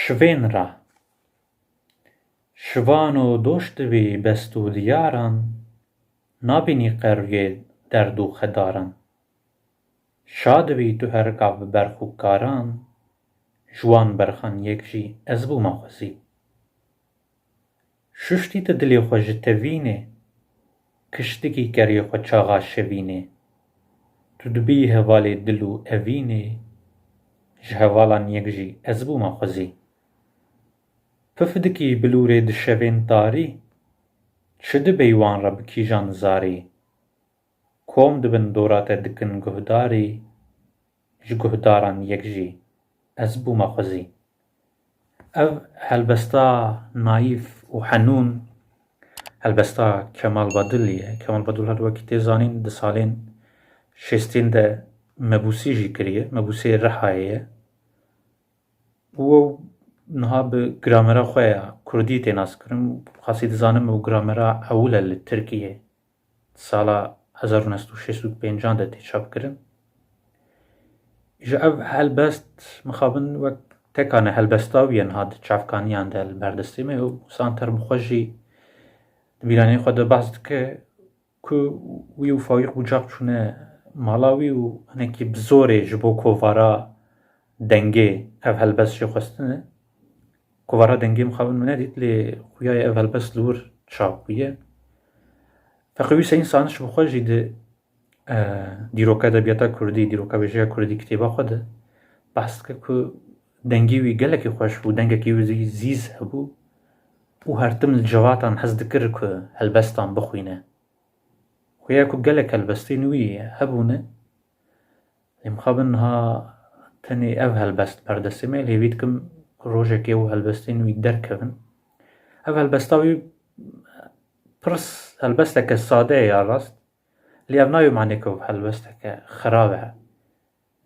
Şivên ra şivan û doş divî best û diyaran, nabînî qeriyê derd û xedaran. Şa divî tu her gav bi berx û karan, ji wan berxan yek jî ez bûma xwezî. Şuştî tu dilê xwe ji tevînê, kiştikî keriyê xwe çaxa şevînê. Tu dibî hevalê dil û evînê, ji hevalan yek jî ez bûma xwezî. Pif dikî bilûrê di şevên tarî, çi dibe wan re bi kîjan zarî. Kom dibin dora te dikin guhdarî, ji guhdaran yek jî ez bûma xwezî. Ev helbesta naîf û henûn helbesta Kemal Badilî ye. Kemal Badil her wekî tê zanîn di salên şêstîn de mebûsî jî kiriye. Mebûsê Rihayê ye. û ew niha bi gramera xwe ya Kurdî tê naskirin. Xasî dizanim ew gramera ewil e li Tirkiyê. Sala 1965 de tê çapkirin. Ji ev helbest mixabin wek tekane helbesta wî ye niha di çavkaniyan de li berdestê me. Ew santer bi xwe jî di bîraniyê xwe de behs dike ku wî û Faîq Bucaq çûne mala wî û hinekî bi zorê ji bo kovara dengê ev helbest jê xwestine. Kovara dengê mixabin min nedît lê xuya ev helbest li wir çap bûye. Feqî wî Seyîn Saniş bi xwe jî di dîroka edebiyata Kurdî, dîrokabêjiya Kurdî kitêba xwe de behs dike ku dengê wî gelekî xweş bû, dengekî wî zîz hebû û her tim li cevatan hez dikir ku helbestan bixwîne. Xuya ku gelek helbestên wî hebûne, lê mixabin niha tenê ev helbest berdestê me, lê hêvî dikim rojekê ew helbestên wî derkevin. Ev helbesta wî pirs helbesteke sade ye ya rast, lê ev nayê manê ku helbesteke xerab e.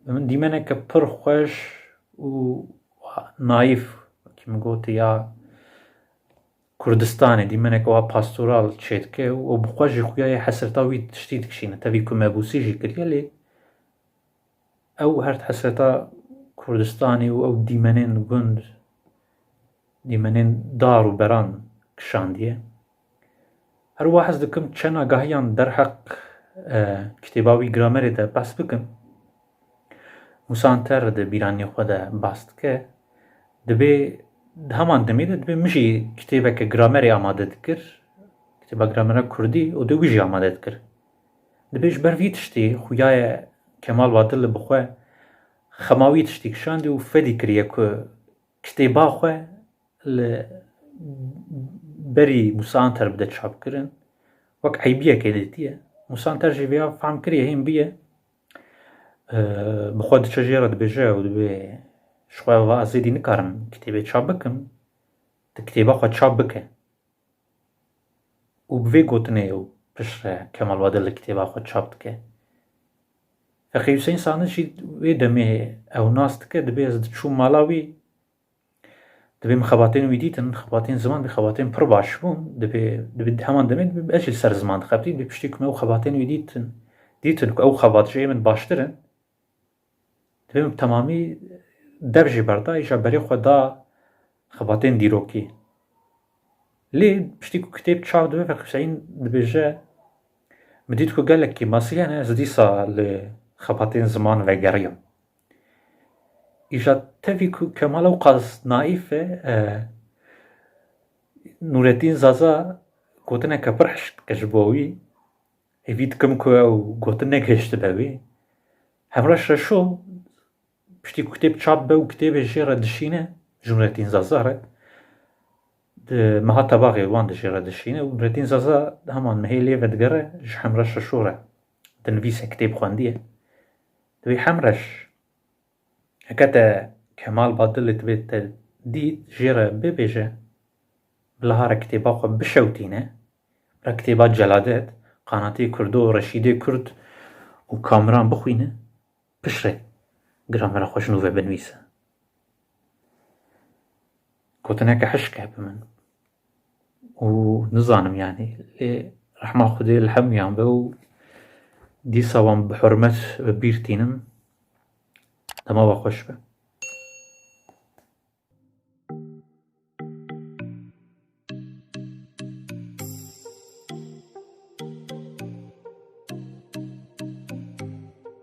Min dîmeneke pir xweş û naîf wekî min gotî ya Kurdistanê dîmeneke wa pastoral çê dike û bi xwe jî xuyayê hesreta wî tiştî dikişîne. Tevî ku mebûsî jî kiriye lê ew her hesreta Kurdistanê û ew dîmenên gund, dîmenên dar û beran kişandiye. Her wiha hez dikim çend agahiyan derheq kitêba wî gramerê de behs bikim. Musanter di bîraniyê xwe de behs dike. Dibe di heman demê de dibe min jî kitêbeke gramerê amade dikir, kitêba gramera Kurdî û de wî jî amade dikir. Dibe ji ber vî tiştê xuyaye Kemal Badilî bi xwe xema wî tiştî kişandî û fedî kiriye ku kitêba xwe li berî Musanter bide çapkirin, wek eybiyekê dîtiye. Musanter jî vêya fehm kiriye hên biye bi xwe diçe jê re dibêje û dibe ji xwe va ez êdî nikarim kitêbê çap bikim, di kitêba xwe çap bike. û bi vê gotinê ew piştre Kemal Badilî kitêba xwe çap dike. Feqî Hüseyin Saniş jî wê demê ew nas dike, dibe ez diçûm mala wî, dibe min xebatên wî dîtin, xebatên ziman bê xebatên pir baş bûn, dibe heman demê dibe ez jî li ser ziman dixebitî, dibe piştî ku me ew xebatên wî dîtin ku ew xebat ji min baştir in, dibe min temamî dev jê berda, îja berê xwe da xebatên dîrokî. Lê piştî ku kitêb çap dibe Feqî Hüseyin dibêje min dît ku gelekî masî hene, ez dîsa li xebatên ziman vegeriyam. Îja tevî ku Kemal ew qas naîf e, Nûreddîn Zaza gotineke pir hişk dike ji bo wî, hêvî dikim ku ew gotin negihîştibe wê. Hemreş reşo piştî ku kitêb çap be û kitêbê jê re dişîne, ji Nûreddîn Zaza re di meha tebaxê wan de jê re dişîne û Nûreddîn Zaza heman mihê lê vedigere ji Hemreş reşo re dinivîse kitêb xwendiye. Divê Hemreş heke te Kemal Badilî divê te dît jê re bibêje bilahare kitêba xwe bişewtîne, bira kitêba Celadet, Qanatê Kurd û Reşîdê Kurd û Kamran bixwîne, piştre gramera xwe ji nû ve binivîse. Gotineke hişk e bi min û nizanim yanî, lê rehma Xwedê li hemûyan be û dîsa wan bi hurmet bibîrtînim, dema we xweş be.